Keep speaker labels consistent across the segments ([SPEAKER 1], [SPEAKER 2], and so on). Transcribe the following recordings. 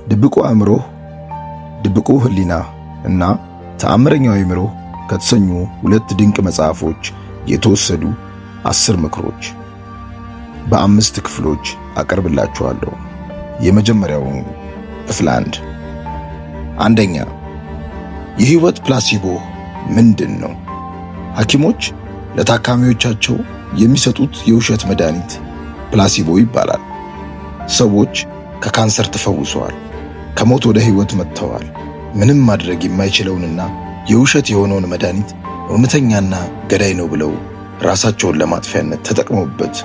[SPEAKER 1] ድብቁ አእምሮ፣ ድብቁ ህሊና እና ተአምረኛው አእምሮ ከተሰኙ ሁለት ድንቅ መጽሐፎች የተወሰዱ 10 ምክሮች በ5 ክፍሎች አቀርብላችኋለሁ። የመጀመሪያው ክፍል 1። አንደኛ፣ የህይወት ፕላሲቦ ምንድን ነው? ሐኪሞች ለታካሚዎቻቸው የሚሰጡት የውሸት መድኃኒት ፕላሲቦ ይባላል። ሰዎች ከካንሰር ተፈውሰዋል፣ ከሞት ወደ ህይወት መጥተዋል። ምንም ማድረግ የማይችለውንና የውሸት የሆነውን መድኃኒት እውነተኛና ገዳይ ነው ብለው ራሳቸውን ለማጥፊያነት ተጠቅመውበት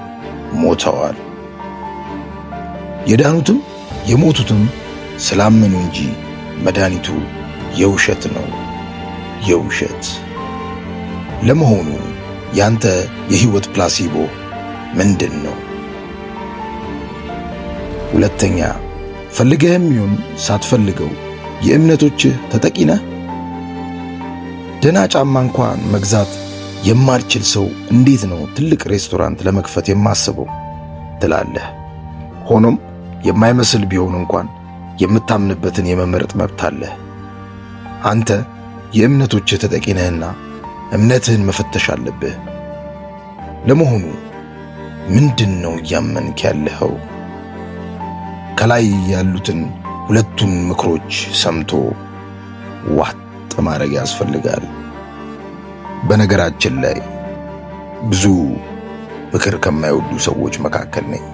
[SPEAKER 1] ሞተዋል። የዳኑትም የሞቱትም ስላመኑ እንጂ መድኃኒቱ የውሸት ነው። የውሸት። ለመሆኑ ያንተ የህይወት ፕላሲቦ ምንድን ነው? ሁለተኛ፣ ፈልገህም ይሁን ሳትፈልገው የእምነቶችህ ተጠቂ ነህ። ደህና ጫማ እንኳን መግዛት የማልችል ሰው እንዴት ነው ትልቅ ሬስቶራንት ለመክፈት የማስበው ትላለህ። ሆኖም የማይመስል ቢሆን እንኳን የምታምንበትን የመመረጥ መብት አለህ። አንተ የእምነቶችህ ተጠቂ ነህና እምነትህን መፈተሽ አለብህ። ለመሆኑ ምንድን ነው እያመንክ ያለኸው? ከላይ ያሉትን ሁለቱን ምክሮች ሰምቶ ዋጥ ማድረግ ያስፈልጋል። በነገራችን ላይ ብዙ ምክር ከማይወዱ ሰዎች መካከል ነኝ።